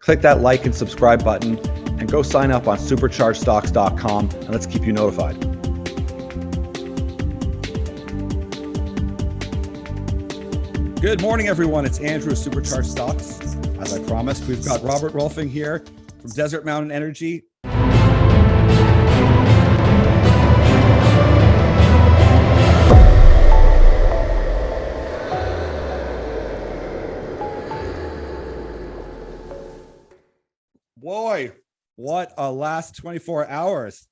click that like and subscribe button and go sign up on superchargedstocks.com and let's keep you notified. Good morning, everyone. It's Andrew of Supercharged Stocks. As I promised, we've got Robert Rohlfing here from Desert Mountain Energy. Boy, what a last 24 hours.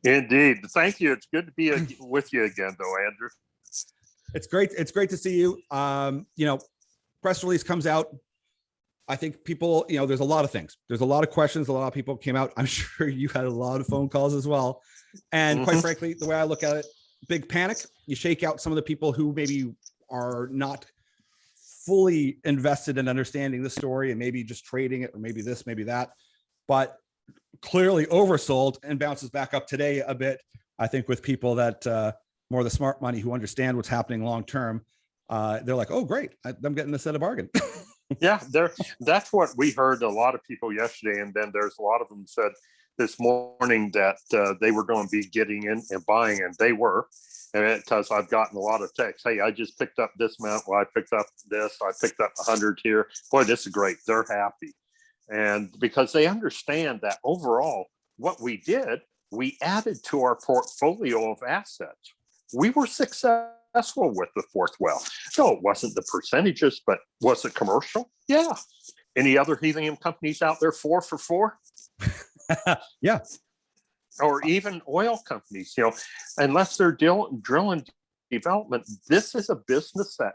Indeed. Thank you. It's good to be with you again, though, Andrew. It's great. It's great to see you. Press release comes out. I think people, there's a lot of things. There's a lot of questions. A lot of people came out. I'm sure you had a lot of phone calls as well. And quite frankly, the way I look at it, big panic. You shake out some of the people who maybe are not fully invested in understanding the story and maybe just trading it, or maybe this, maybe that, but clearly oversold and bounces back up today a bit. I think with people that more of the smart money who understand what's happening long term, they're like, oh, great, I'm getting this at a bargain. Yeah, that's what we heard a lot of people yesterday. And then there's a lot of them said this morning that they were going to be getting in and buying, and they were. Because I've gotten a lot of texts. Hey, I just picked up this amount. Well, I picked up this. I picked up 100 here. Boy, this is great. They're happy. And because they understand that overall, what we did, we added to our portfolio of assets. We were successful with the fourth well. No, it wasn't the percentages, but was it commercial? Yeah. Any other helium companies out there 4 for 4? Yeah. Or even oil companies, unless they're drilling development, this is a business that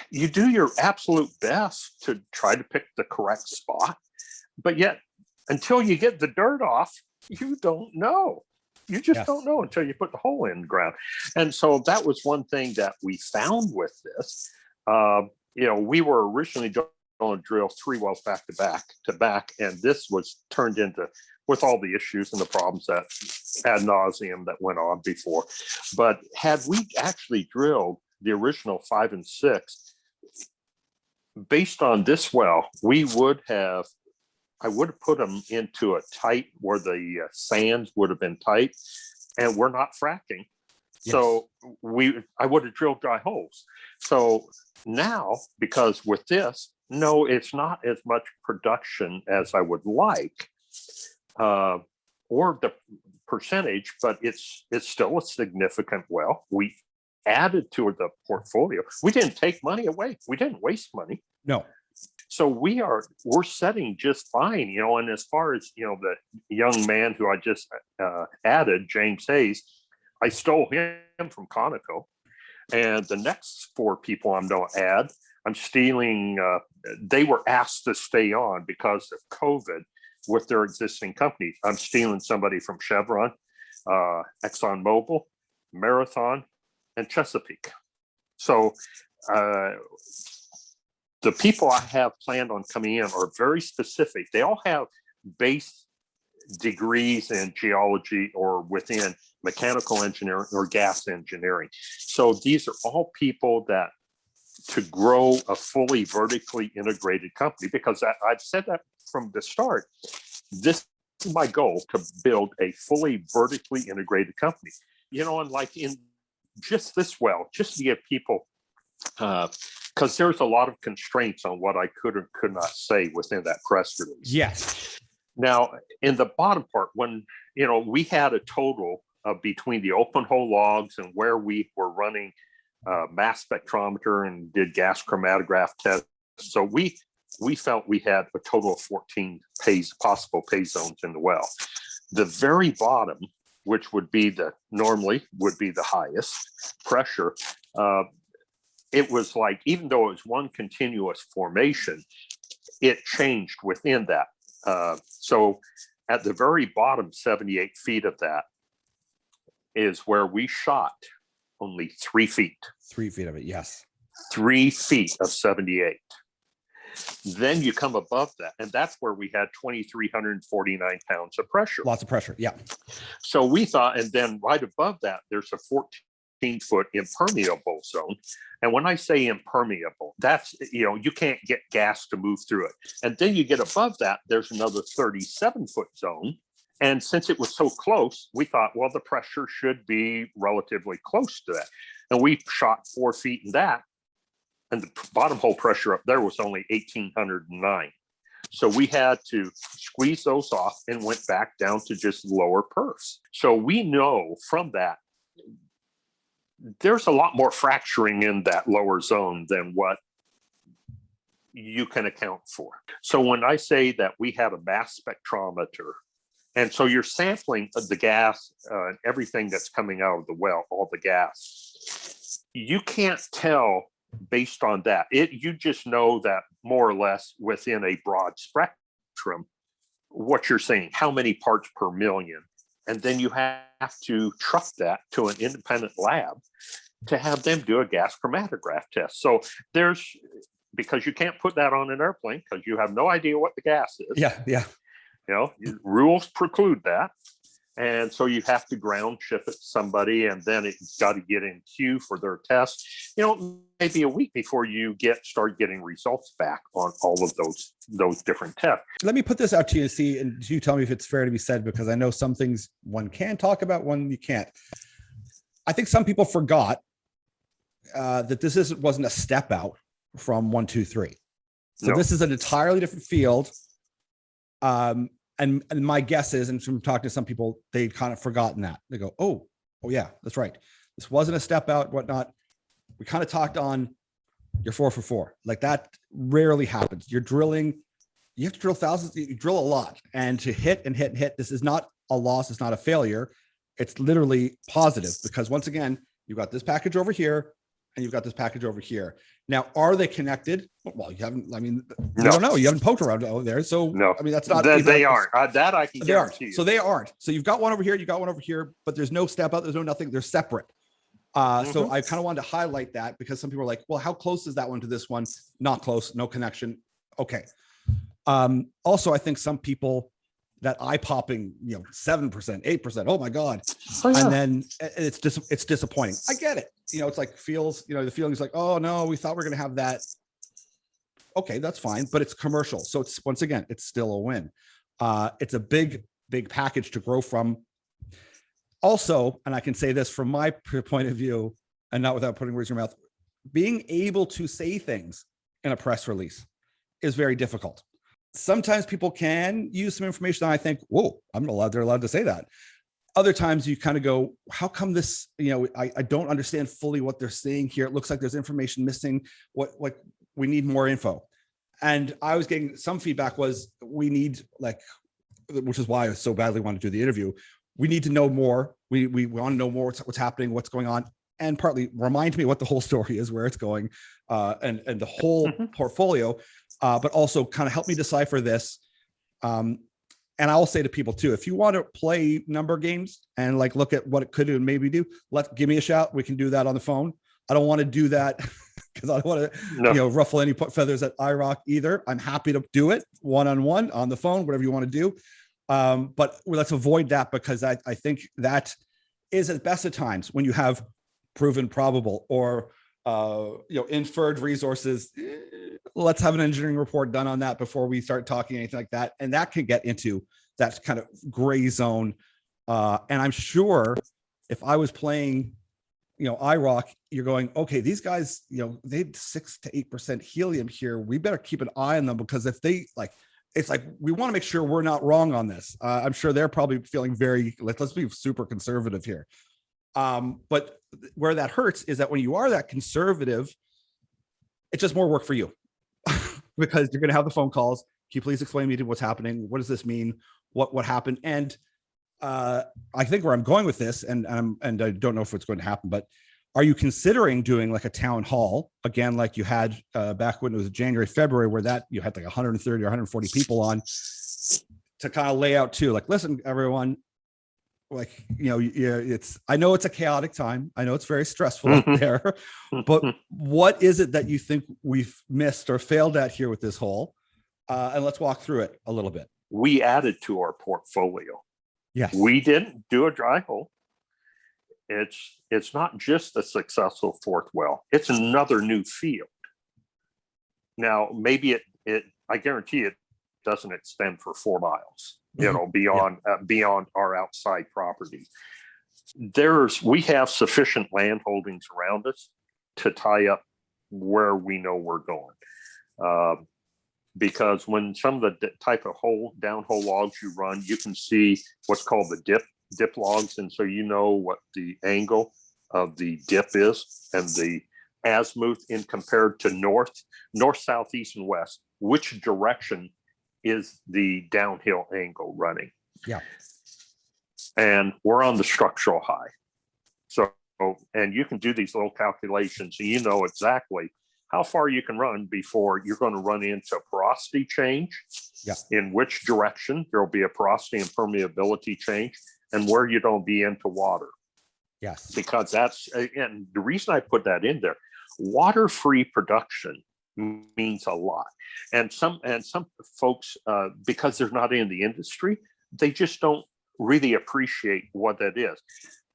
you do your absolute best to try to pick the correct spot. But yet, until you get the dirt off, you don't know. You just don't know until you put the hole in the ground. And so that was one thing that we found with this. We were originally going to drill 3 wells back to back, and this was turned into, with all the issues and the problems that ad nauseum that went on before. But had we actually drilled the original 5 and 6, based on this well, I would have put them into a tight where the sands would have been tight, and we're not fracking. Yes. So I would have drilled dry holes. So now, because with this, no, it's not as much production as I would like. Or the percentage, but it's still a significant well. We added to the portfolio. We didn't take money away. We didn't waste money. No. So we're setting just fine, and as far as, the young man who I just added, James Hayes, I stole him from Conoco. And the next 4 people I'm going to add, I'm stealing, they were asked to stay on because of COVID with their existing companies. I'm stealing somebody from Chevron, ExxonMobil, Marathon, and Chesapeake. So the people I have planned on coming in are very specific. They all have base degrees in geology or within mechanical engineering or gas engineering. So these are all people that to grow a fully vertically integrated company, because I've said that from the start. This is my goal, to build a fully vertically integrated company. And like in just this well, just to give people, because there's a lot of constraints on what I could or could not say within that press release. Yes. Now, in the bottom part, when, we had a total of between the open hole logs and where we were running mass spectrometer and did gas chromatograph tests. So we felt we had a total of 14 possible pay zones in the well. The very bottom, which would be normally would be the highest pressure, it was like, even though it was one continuous formation, it changed within that. So at the very bottom, 78 feet of that is where we shot only 3 feet. 3 feet of it, yes. 3 feet of 78. Then you come above that, and that's where we had 2,349 pounds of pressure. Lots of pressure, yeah. So we thought, and then right above that, there's a 14-foot impermeable zone. And when I say impermeable, that's, you can't get gas to move through it. And then you get above that, there's another 37-foot zone. And since it was so close, we thought, well, the pressure should be relatively close to that. And we shot 4 feet in that. And the bottom hole pressure up there was only 1,809. So we had to squeeze those off and went back down to just lower perfs. So we know from that, there's a lot more fracturing in that lower zone than what you can account for. So when I say that we had a mass spectrometer, and so you're sampling the gas, everything that's coming out of the well, all the gas, you can't tell based on that. You just know that more or less within a broad spectrum, what you're saying, how many parts per million. And then you have to truck that to an independent lab to have them do a gas chromatograph test. So because you can't put that on an airplane because you have no idea what the gas is. Yeah. Rules preclude that. And so you have to ground ship it to somebody, and then it's got to get in queue for their test. Maybe a week before you start getting results back on all of those different tests. Let me put this out to you and see, and you tell me if it's fair to be said, because I know some things one can talk about, one you can't. I think some people forgot that this wasn't a step out from 1, 2, 3. So no. This is an entirely different field. And my guess is, and from talking to some people, they'd kind of forgotten that. They go, oh yeah, that's right. This wasn't a step out, whatnot. We kind of talked on your 4 for 4. Like that rarely happens. You're drilling, you have to drill thousands, you drill a lot. And to hit and hit and hit, this is not a loss, it's not a failure. It's literally positive, because once again, you've got this package over here and you've got this package over here. Now, are they connected? Well, you haven't, I don't know. You haven't poked around over there. So, no, that's not. They aren't. That I can guarantee you. So they aren't. So you've got one over here, you got one over here, but there's no step out. There's no nothing. They're separate. So I kind of wanted to highlight that, because some people are like, well, how close is that one to this one? Not close, no connection. Okay. Also, I think some people, that eye-popping, 7%, 8%. Oh my God. Oh, yeah. And then it's disappointing. I get it. It's like the feeling is like, oh no, we thought we were going to have that. Okay, that's fine, but it's commercial. So it's, once again, it's still a win. It's a big package to grow from. Also, and I can say this from my point of view, and not without putting words in your mouth, being able to say things in a press release is very difficult. Sometimes people can use some information that I think, whoa, they're allowed to say that. Other times you kind of go, how come this, I don't understand fully what they're saying here. It looks like there's information missing. What we need more info. And I was getting some feedback was, we need, which is why I so badly want to do the interview. We need to know more. We want to know more what's happening, what's going on, and partly remind me what the whole story is, where it's going, and the whole portfolio, but also kind of help me decipher this. And I will say to people too, if you want to play number games and look at what it could do and maybe do, give me a shout. We can do that on the phone. I don't want to do that because I don't want to, ruffle any feathers at IROC either. I'm happy to do it one-on-one on the phone, whatever you want to do. But let's avoid that, because I think that is at best of times when you have proven probable or inferred resources. Let's have an engineering report done on that before we start talking anything like that. And that can get into that kind of gray zone. And I'm sure if I was playing, IROC, you're going, okay, these guys, they had 6 to 8% helium here. We better keep an eye on them, because if they it's like, we want to make sure we're not wrong on this. I'm sure they're probably feeling let's be super conservative here. But where that hurts is that when you are that conservative, it's just more work for you because you're going to have the phone calls. Can you please explain to me what's happening? What does this mean? What happened? And I think where I'm going with this, and I don't know if it's going to happen, but are you considering doing a town hall again, like you had back when it was January, February, where you had 130 or 140 people on, to kind of lay out too, listen, everyone, it's, I know it's a chaotic time. I know it's very stressful out there, but what is it that you think we've missed or failed at here with this hole? And let's walk through it a little bit. We added to our portfolio. Yes. We didn't do a dry hole. it's not just a successful fourth well, it's another new field. Now, maybe it I guarantee it doesn't extend for 4 miles, beyond our outside property. We have sufficient land holdings around us to tie up where we know we're going. Because when some of the type of downhole logs you run, you can see what's called the dip logs. And so you know what the angle of the dip is, and the azimuth in compared to north, south, east, and west, which direction is the downhill angle running. Yeah. And we're on the structural high. So, and you can do these little calculations, so you know exactly how far you can run before you're going to run into porosity change. Yeah. In which direction there will be a porosity and permeability change, and where you don't be into water. Yes. Because that's, and the reason I put that in there, water-free production means a lot. And some folks, because they're not in the industry, they just don't really appreciate what that is.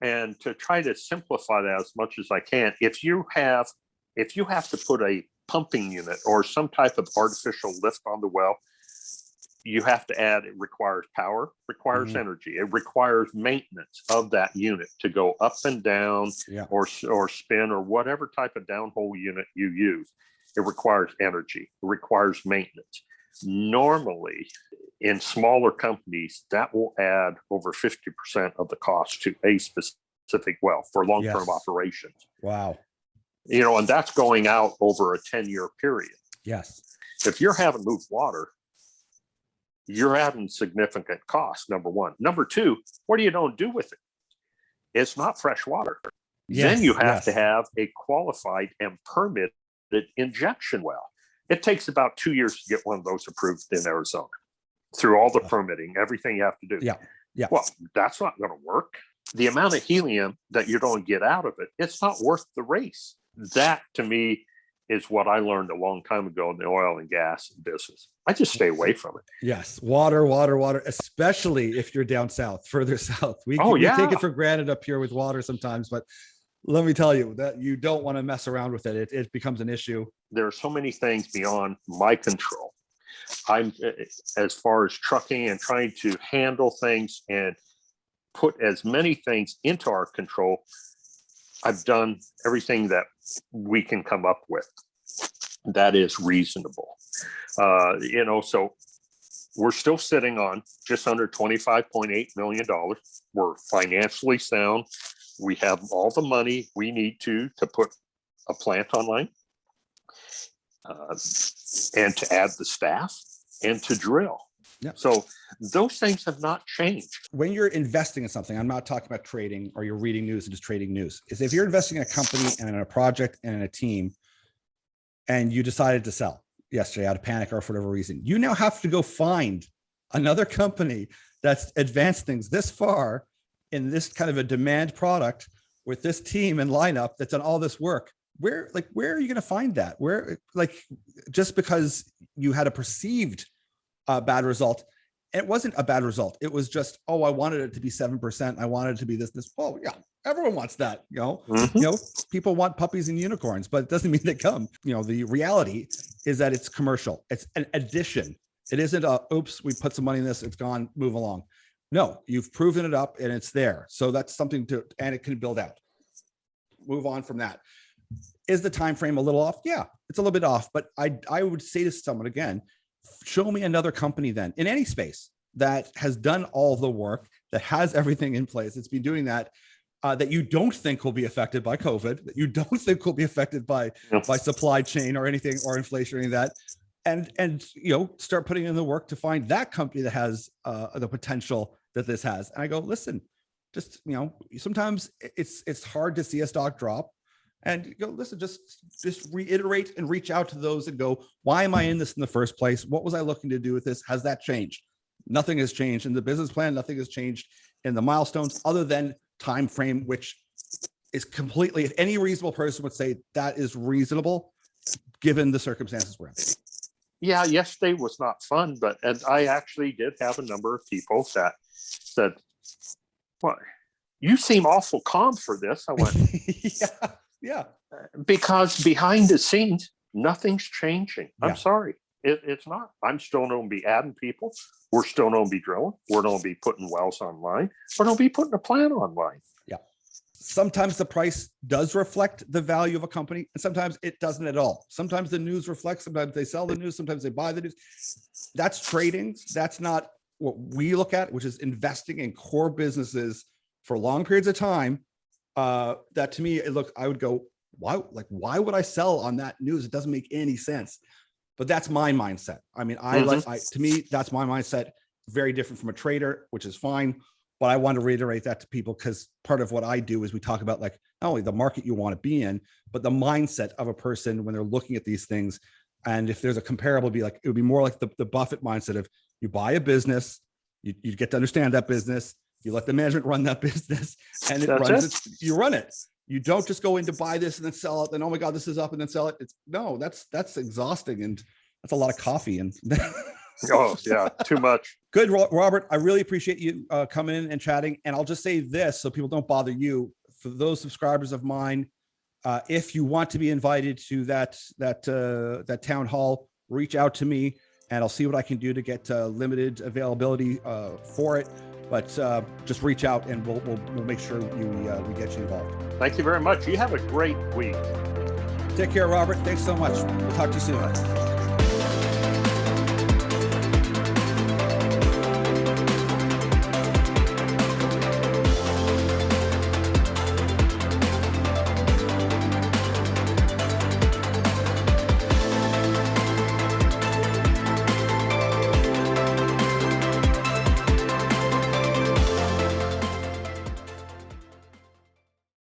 And to try to simplify that as much as I can, if you have to put a pumping unit or some type of artificial lift on the well, you have to add, it requires power, requires energy, it requires maintenance of that unit to go up and down, or spin, or whatever type of downhole unit you use. It requires energy, it requires maintenance. Normally, in smaller companies, that will add over 50% of the cost to a specific well for long-term operations. Wow. And that's going out over a 10-year period. Yes. If you're having moved water, you're having significant costs, number one. Number two, what do you don't do with it? It's not fresh water. Then you have to have a qualified and permitted injection well. It takes about 2 years to get one of those approved in Arizona, through all the permitting, everything you have to do. Yeah. Well, that's not going to work. The amount of helium that you're going to get out of it, it's not worth the race. That, to me, is what I learned a long time ago in the oil and gas business. I just stay away from it. Yes. Water, especially if you're down south, further south. We take it for granted up here with water sometimes, but let me tell you that you don't want to mess around with it. It becomes an issue. There are so many things beyond my control. I'm, as far as trucking and trying to handle things and put as many things into our control, I've done everything that we can come up with that is reasonable. So we're still sitting on just under $25.8 million. We're financially sound. We have all the money we need to put a plant online, and to add the staff and to drill. Yeah. So those things have not changed. When you're investing in something, I'm not talking about trading or you're reading news and just trading news. Is if you're investing in a company and in a project and in a team, and you decided to sell yesterday out of panic or for whatever reason, you now have to go find another company that's advanced things this far in this kind of a demand product with this team and lineup that's done all this work. Where are you going to find that? Where, just because you had a perceived bad result, it wasn't a bad result. It was just, I wanted it to be 7%. I wanted it to be this. Oh yeah, everyone wants that. People want puppies and unicorns, but it doesn't mean they come. The reality is that it's commercial. It's an addition. It isn't oops, we put some money in this, it's gone, move along. No, you've proven it up and it's there. So that's something and it can build out. Move on from that. Is the time frame a little off? Yeah, it's a little bit off, but I would say to someone again, show me another company then in any space that has done all the work, that has everything in place. It's been doing that, that you don't think will be affected by COVID, that you don't think will be affected by supply chain or anything, or inflation or any of that. And start putting in the work to find that company that has the potential that this has. And I go, listen, just, sometimes it's hard to see a stock drop. And go, listen, just reiterate and reach out to those and go, why am I in this in the first place? What was I looking to do with this? Has that changed? Nothing has changed in the business plan. Nothing has changed in the milestones other than time frame, which is completely, if any reasonable person would say that is reasonable, given the circumstances we're in. Yeah, yesterday was not fun, and I actually did have a number of people that said, "What? you seem awful calm for this. I went, yeah. because behind the scenes, nothing's changing. Yeah. I'm sorry. It's not. I'm still going to be adding people. We're still going to be drilling. We're going to be putting wells online. We're going to be putting a plan online. Yeah. Sometimes the price does reflect the value of a company, and sometimes it doesn't at all. Sometimes the news reflects, sometimes they sell the news, sometimes they buy the news. That's trading. That's not what we look at, which is investing in core businesses for long periods of time. That to me, I would go, why would I sell on that news? It doesn't make any sense. But that's my mindset. I mean, to me, that's my mindset. Very different from a trader, which is fine. But I want to reiterate that to people, because part of what I do is we talk about, like, not only the market you want to be in, but the mindset of a person when they're looking at these things. And if there's a comparable, it would be more like the Buffett mindset of, you buy a business, you get to understand that business, you let the management run that business, and you run it. You don't just go in to buy this and then sell it. Then, oh my God, this is up, and then sell it. That's exhausting. And that's a lot of coffee. And oh yeah, too much. Good, Robert. I really appreciate you coming in and chatting. And I'll just say this, so people don't bother you. For those subscribers of mine, if you want to be invited to that town hall, reach out to me, and I'll see what I can do to get limited availability for it. But just reach out, and we'll make sure we get you involved. Thank you very much. You have a great week. Take care, Robert. Thanks so much. We'll talk to you soon.